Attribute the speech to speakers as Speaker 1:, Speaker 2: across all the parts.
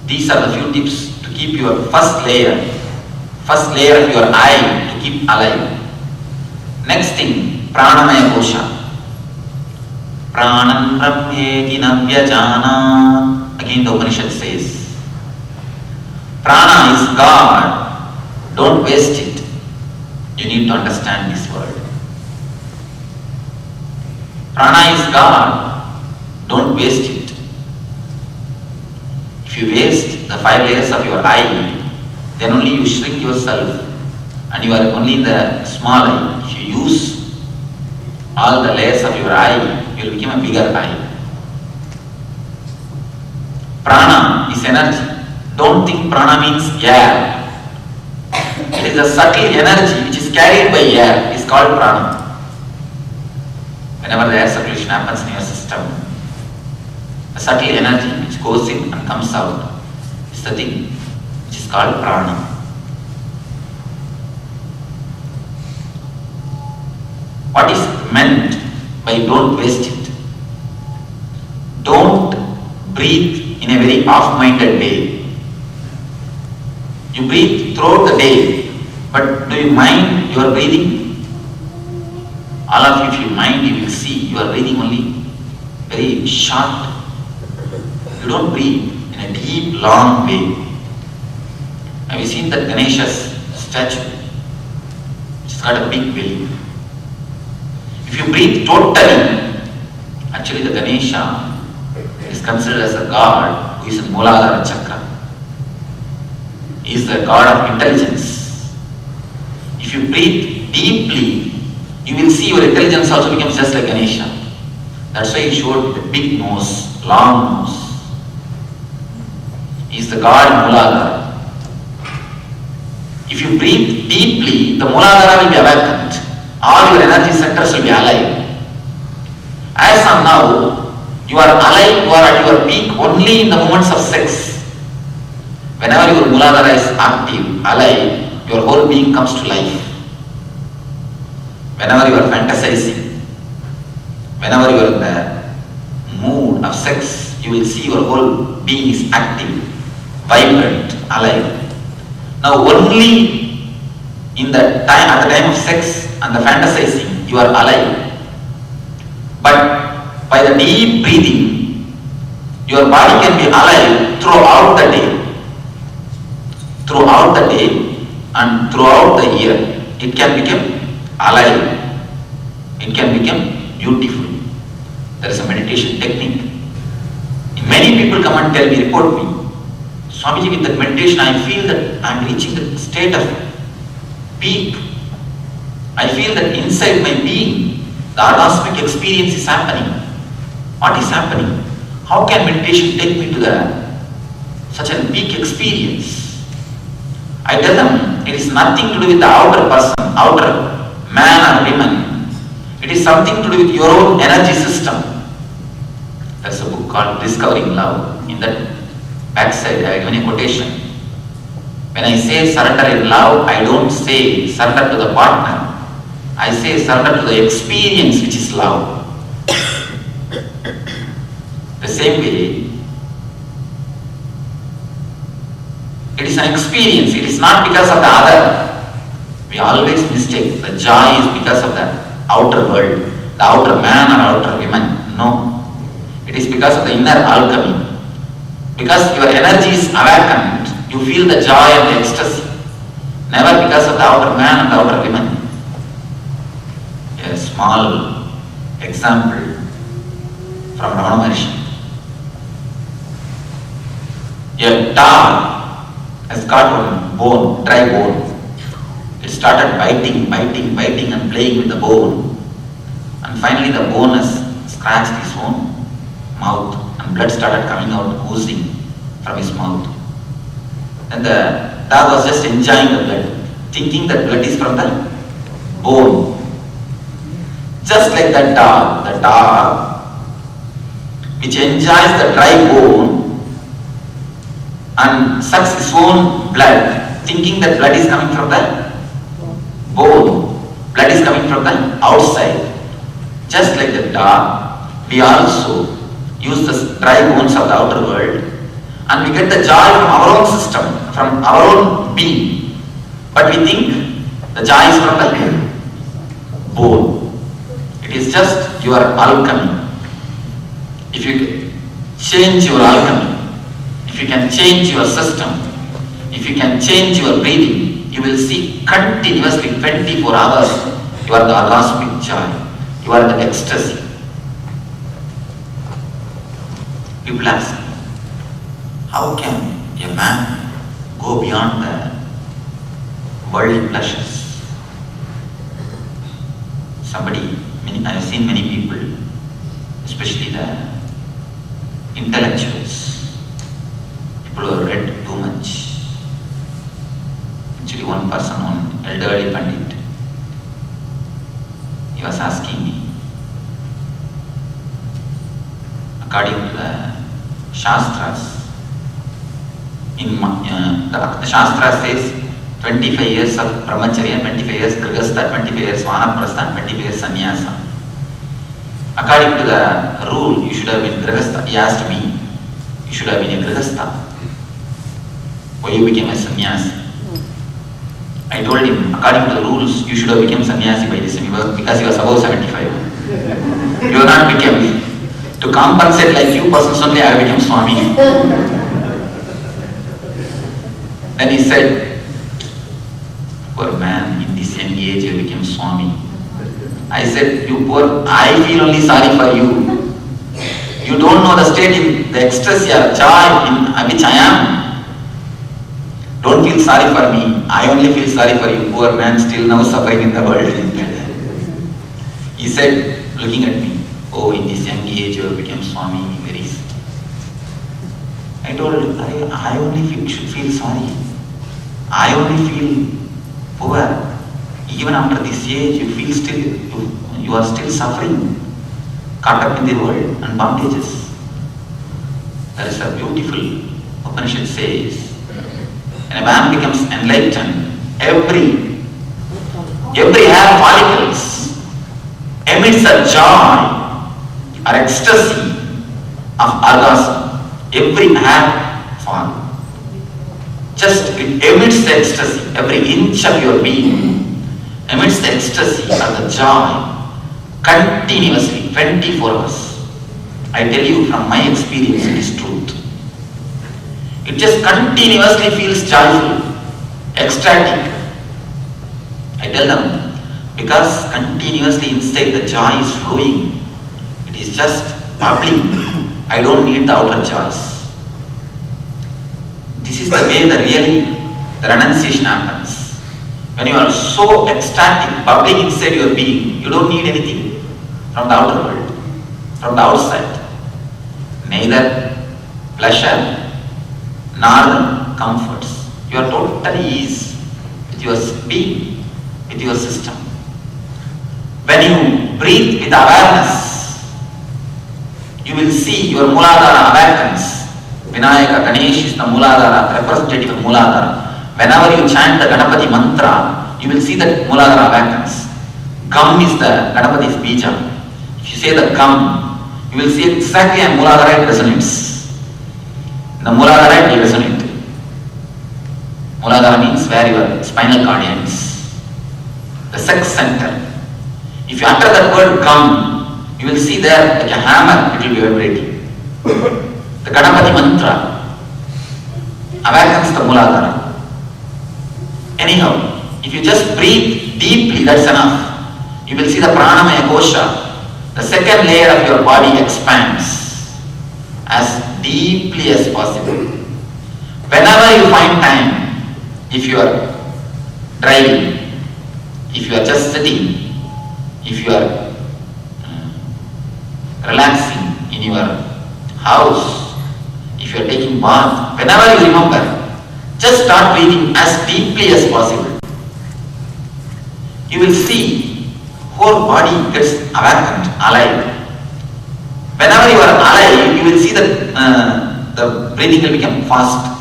Speaker 1: These are the few tips to keep your first layer of your eye to keep alive. Next thing, pranamaya kosha. Pranam brahmeti navyajana. Again the Upanishad says, prana is God, don't waste it. You need to understand this word. Prana is God, don't waste it. If you waste the 5 layers of your eye, then only you shrink yourself and you are only in the small eye. If you use all the layers of your eye, you will become a bigger eye. Prana is energy. Don't think prana means air. It is a subtle energy which is carried by air. It is called prana. Whenever the air circulation happens in your system, the subtle energy which goes in and comes out is the thing which is called prana. What is meant by don't waste it? Don't breathe in a very off-minded way. You breathe throughout the day, but do you mind your breathing? All of you, if you mind, you will see you are breathing only very short. You don't breathe in a deep, long way. Have you seen that Ganesha's statue? It's got a big belly. If you breathe totally, actually the Ganesha is considered as a god who is in Mooladhara Chakra. He is the god of intelligence. If you breathe deeply, you will see your intelligence also becomes just like Ganesha. That's why he showed the big nose, long nose. He is the god Mooladhara. If you breathe deeply, the Mooladhara will be awakened. All your energy centers will be alive. As of now, you are alive, you are at your peak only in the moments of sex. Whenever your Mooladhara is active, alive, your whole being comes to life. Whenever you are fantasizing, whenever you are in the mood of sex, you will see your whole being is active, vibrant, alive. Now only in the time, at the time of sex and the fantasizing, you are alive. But by the deep breathing, your body can be alive throughout the day. Throughout the day and throughout the year, it can become alive. It can become beautiful. There is a meditation technique. Many people come and tell me, report me, Swamiji, with that meditation I feel that I am reaching the state of peak. I feel that inside my being, the orgasmic experience is happening. What is happening? How can meditation take me to such a peak experience? I tell them, it is nothing to do with the outer person, outer man or woman. It is something to do with your own energy system. There's a book called Discovering Love. In that backside, I have given a quotation. When I say surrender in love, I don't say surrender to the partner. I say surrender to the experience which is love. The same way, it is an experience, it is not because of the other. We always mistake the joy is because of the outer world, the outer man or outer woman. No. It is because of the inner alchemy. Because your energy is awakened, you feel the joy and the ecstasy. Never because of the outer man and the outer woman. A small example from Ramana Maharshi. A dog has got one bone, dry bone. It started biting and playing with the bone. And finally the bone has scratched his own mouth and blood started coming out, oozing from his mouth. And the dog was just enjoying the blood, thinking that blood is from the bone. Just like that dog, the dog which enjoys the dry bone and sucks his own blood, thinking that blood is coming from the bone, blood is coming from the outside. Just like the dog, we also use the dry bones of the outer world and we get the joy from our own system, from our own being. But we think the joy is from the bone. It is just your alchemy. If you change your alchemy, if you can change your system, if you can change your breathing, you will see continuously 24 hours you are the orgasmic joy, you are the ecstasy. People ask, how can a man go beyond the worldly pleasures? I have seen many people, especially the intellectuals, people who have read too much. Actually, one person, one elderly Pandit, he was asking me, according to the Shastras, the Shastra says 25 years of brahmacharya, 25 years grihastha, 25 years vanaprastha, 25 years sannyasa. According to the rule, you should have been grihastha. He asked me, you should have been a grihastha. Why you became a sannyasi? I told him, according to the rules, you should have become sannyasi by this time because you are above 75. You are not become. To compensate like you persons only, I became Swami. Then he said, poor man, in this young age you became Swami. I said, you poor, I feel only sorry for you. You don't know the state in the ecstasy or joy in which I am. Don't feel sorry for me. I only feel sorry for you, poor man, still now suffering in the world. He said, looking at me, oh, in this young age you became Swami, very. I told him, I only should feel sorry. I only feel poor. Even after this age, you feel still, you are still suffering, caught up in the world and bondages. There is a beautiful Upanishad says, when a man becomes enlightened, every hair follicles emits a joy or ecstasy of orgasm. Every hair follicle. Just it emits the ecstasy. Every inch of your being emits the ecstasy or the joy continuously, 24 hours. I tell you from my experience, it is truth. It just continuously feels joyful, ecstatic. I tell them, because continuously inside the joy is flowing. It is just bubbling. I don't need the outer joys. This is the way the renunciation happens. When you are so ecstatic, bubbling inside your being, you don't need anything from the outer world, from the outside. Neither pleasure nor the comforts. You are totally ease with your being, with your system. When you breathe with awareness, you will see your Mooladhara awakens. Vinayaka, Ganesh is the Mooladhara, representative of Mooladhara. Whenever you chant the Ganapati mantra, you will see that Mooladhara awakens. Gam is the Ganapati's bija. If you say the Gam, you will see exactly a Mooladhara it resonates. The Mooladhara will resonate. Mooladhara means where your spinal cord ends. The sex center. If you utter that word Gam, you will see there like a hammer, it will be vibrating. The Ganapati mantra awakens the Mooladhara. Anyhow, if you just breathe deeply, that's enough. You will see the Pranamaya Kosha, the second layer of your body expands as deeply as possible. Whenever you find time, if you are driving, if you are just sitting, if you are relaxing in your house, if you are taking bath, whenever you remember, just start breathing as deeply as possible. You will see whole body gets awakened, alive. Whenever you are alive, you will see that the breathing will become fast.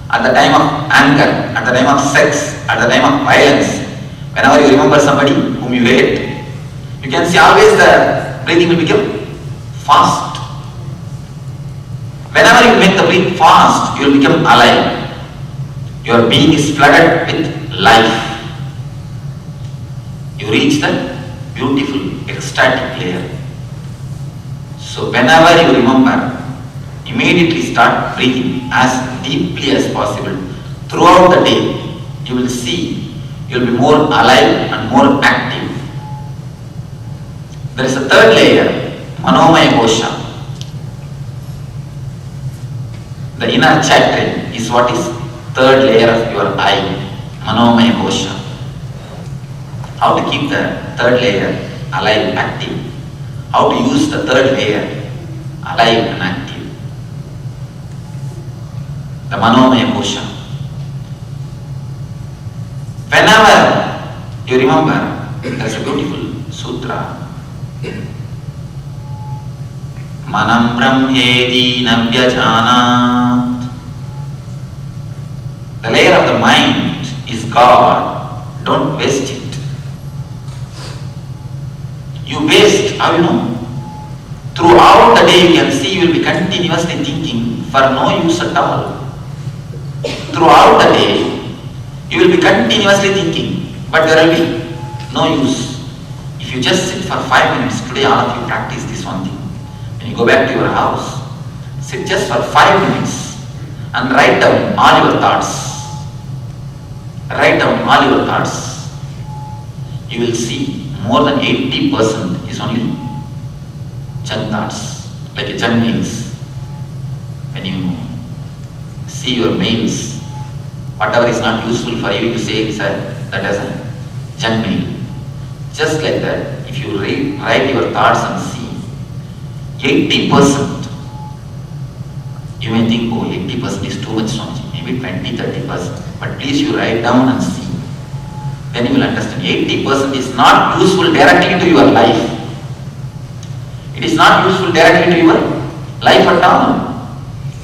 Speaker 1: At the time of anger, at the time of sex, at the time of violence, whenever you remember somebody whom you hate, you can see always the breathing will become fast. Whenever you make the breath fast, you will become alive. Your being is flooded with life. You reach the beautiful, ecstatic layer. So whenever you remember, immediately start breathing as deeply as possible. Throughout the day, you will see you will be more alive and more active. There is a third layer, Manomaya Kosha. The inner chakra is what is third layer of your eye, Manomaya Kosha. How to keep the third layer alive, active. How to use the third layer alive and active. The Manomaya Kosha. Whenever you remember, there is a beautiful sutra. Manam Brahmedi Navyajanat. The layer of the mind is God. Don't waste it. You waste, how you know? Throughout the day you can see you will be continuously thinking for no use at all. Throughout the day you will be continuously thinking, but there will be no use. If you just sit for 5 minutes, today all of you practice this one thing. When you go back to your house, sit just for 5 minutes and write down all your thoughts. Write down all your thoughts. You will see more than 80% is only junk thoughts, like a junk mails. When you see your mails, whatever is not useful for you, you say that as a junk mail. Just like that, if you write your thoughts and see, 80%, you may think, oh, 80% is too much, maybe 20-30%, but please you write down and see. Then you will understand 80% is not useful directly to your life. It is not useful directly to your life at all.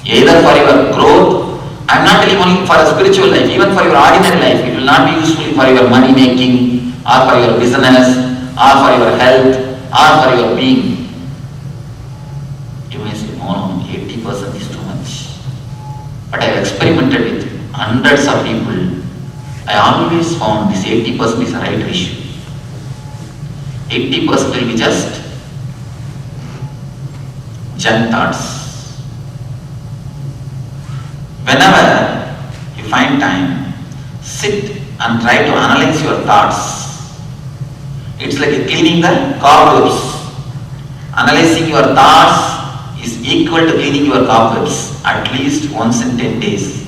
Speaker 1: Either for your growth, I am not telling only for a spiritual life, even for your ordinary life, it will not be useful for your money making, or for your business, or for your health, or for your being. You may say, no, 80% is too much. But I have experimented with hundreds of people. I always found this 80% is the right ratio. 80% will be just junk thoughts. Whenever you find time, sit and try to analyze your thoughts. It's like cleaning the cobwebs. Analyzing your thoughts is equal to cleaning your cobwebs at least once in 10 days.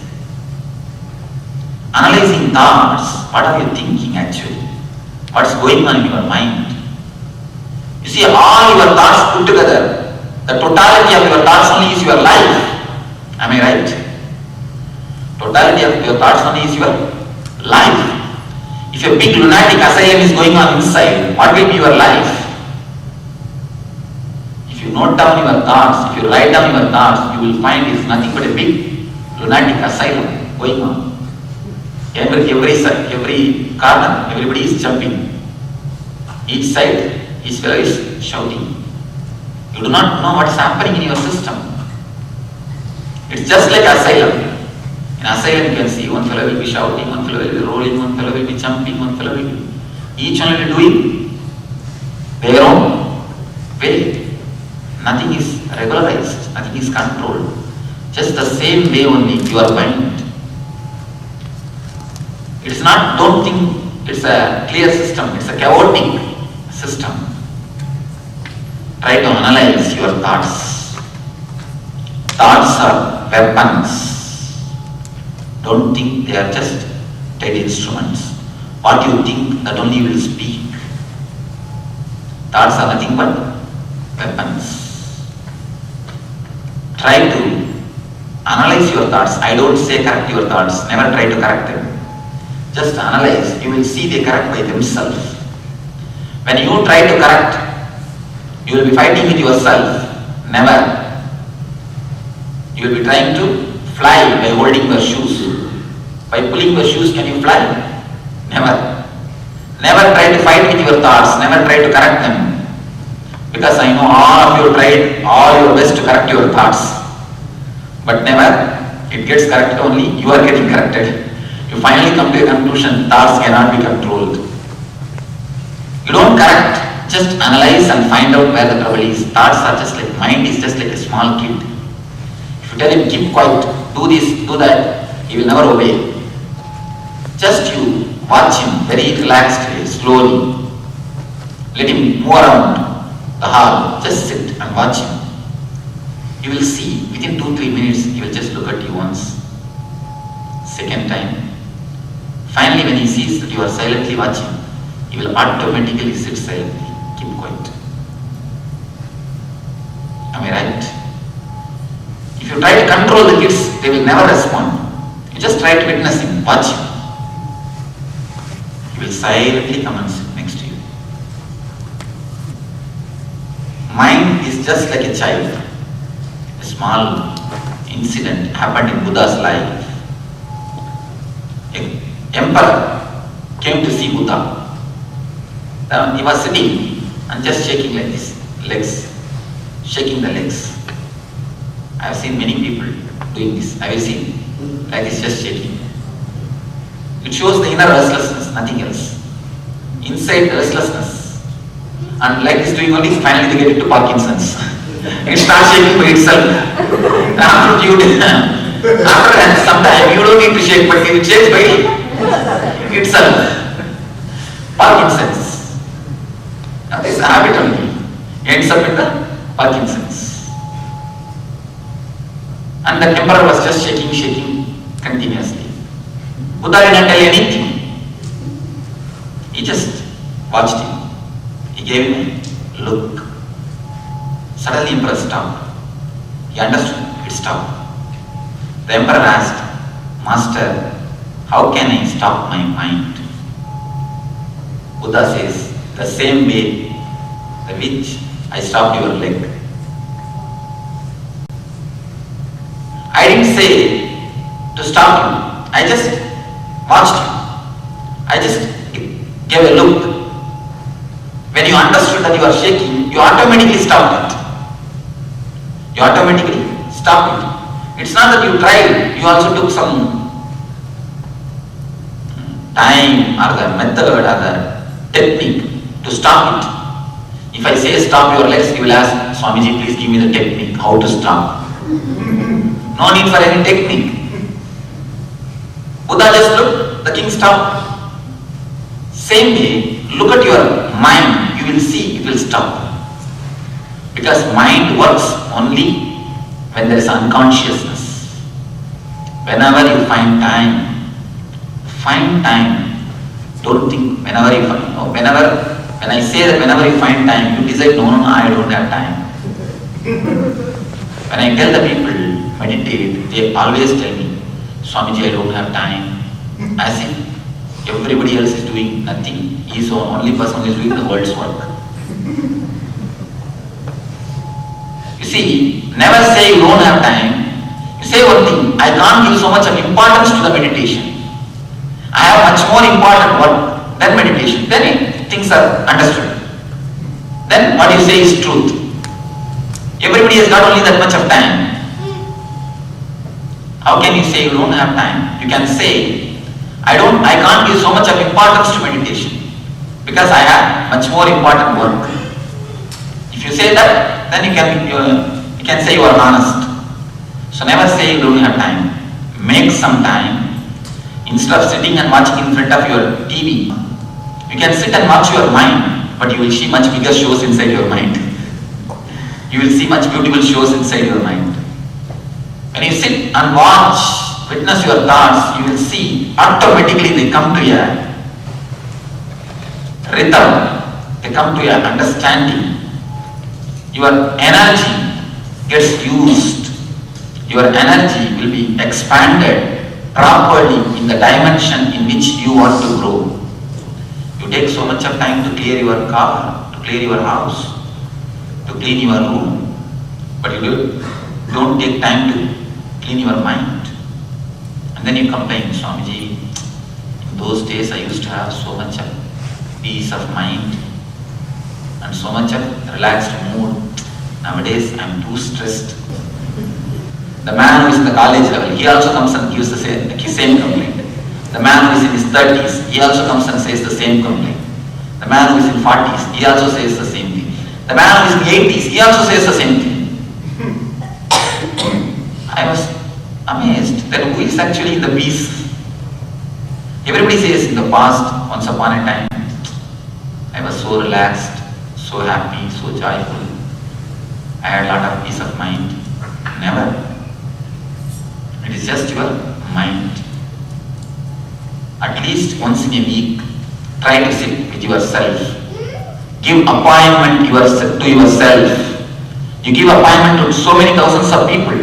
Speaker 1: Analyzing thoughts, what are you thinking actually? What's going on in your mind? You see, all your thoughts put together, the totality of your thoughts only is your life. Am I right? Totality of your thoughts only is your life. If a big lunatic asylum is going on inside, what will be your life? If you note down your thoughts, if you write down your thoughts, you will find it's nothing but a big lunatic asylum going on. Every side, every corner, everybody is jumping. Each side, each fellow is shouting. You do not know what is happening in your system. It's just like asylum. In asylum you can see one fellow will be shouting, one fellow will be rolling, one fellow will be jumping, one fellow will be... Each one will be doing their own way. Nothing is regularized, nothing is controlled. Just the same way only your mind. It is not, don't think it's a clear system, it's a chaotic system. Try to analyze your thoughts. Thoughts are weapons. Don't think they are just dead instruments. What you think, that only you will speak. Thoughts are nothing but weapons. Try to analyze your thoughts. I don't say correct your thoughts. Never try to correct them. Just analyze. You will see they correct by themselves. When you try to correct, you will be fighting with yourself. Never. You will be trying to fly by holding your shoes. By pulling your shoes, can you fly? Never. Never try to fight with your thoughts. Never try to correct them. Because I know all of you tried all your best to correct your thoughts. But never it gets corrected, only you are getting corrected. You finally come to a conclusion, thoughts cannot be controlled. You don't correct, just analyze and find out where the trouble is. Thoughts are just like, mind is just like a small kid. If you tell him, keep quiet, do this, do that, he will never obey. Just you watch him very relaxed, slowly. Let him move around the hall, just sit and watch him. You will see, within 2-3 minutes, he will just look at you once. Second time. Finally, when he sees that you are silently watching, he will automatically sit silently, keep quiet. Am I right? If you try to control the kids, they will never respond. You just try to witness him, watch him. He will silently come and sit next to you. Mind is just like a child. A small incident happened in Buddha's life. An emperor came to see Buddha. He was sitting and just shaking like this, legs, shaking the legs. I have seen many people doing this. Have you seen? Like this, just shaking. It shows the inner restlessness, nothing else. Inside restlessness. And like this doing only, finally they get into Parkinson's. It starts shaking by itself. After some time, you don't need to shake, but it shakes by itself. Parkinson's. Now this is a habit only. Ends up in the Parkinson's. And the emperor was just shaking continuously. Buddha didn't tell anything. He just watched him. He gave him a look. Suddenly emperor stopped. He understood. It stopped. The emperor asked, Master, how can I stop my mind? Buddha says, the same way the which I stopped your leg. I didn't say to stop you. I just watched you. I just gave a look. When you understood that you are shaking, you automatically stopped it. You automatically stopped it. It's not that you tried, you also took some time or the method or the technique to stop it. If I say stop your legs, you will ask, Swamiji, please give me the technique, how to stop. No need for any technique. Buddha just looked, the king stopped. Same way, look at your mind, you will see it will stop. Because mind works only when there is unconsciousness. Whenever you find time. Don't think whenever you find, no, when I say that whenever you find time, you decide, no, I don't have time. When I tell the people, meditate, they always tell me, Swamiji, I don't have time. As if everybody else is doing nothing. He is the only person who is doing the world's work. You see, never say you don't have time. You say one thing, I can't give so much of importance to the meditation. I have much more important work than meditation. Then things are understood. Then what you say is truth. Everybody has got only that much of time. How can you say you don't have time? You can say, I can't give so much of importance to meditation because I have much more important work. If you say that, then you can say you are honest. So never say you don't have time. Make some time. Instead of sitting and watching in front of your TV, you can sit and watch your mind, but you will see much bigger shows inside your mind. You will see much beautiful shows inside your mind. When you sit and watch, witness your thoughts, you will see automatically they come to a rhythm, they come to a understanding. Your energy gets used. Your energy will be expanded properly in the dimension in which you want to grow. You take so much of time to clear your car, to clear your house, to clean your room, but you don't take time to clean your mind. And then you complain, Swamiji, in those days I used to have so much of peace of mind and so much of relaxed mood. Nowadays I am too stressed. The man who is in the college level, he also comes and gives the same complaint. The man who is in his 30s, he also comes and says the same complaint. The man who is in 40s, he also says the same thing. The man who is in 80s, he also says the same thing. I was amazed that who is actually in the peace. Everybody says in the past, once upon a time, I was so relaxed, so happy, so joyful. I had a lot of peace of mind. Never. It is just your mind. At least once in a week, try to sit with yourself. Give appointment to yourself. You give appointment to so many thousands of people.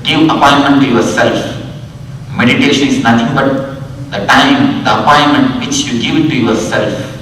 Speaker 1: Give appointment to yourself. Meditation is nothing but the time, the appointment which you give it to yourself.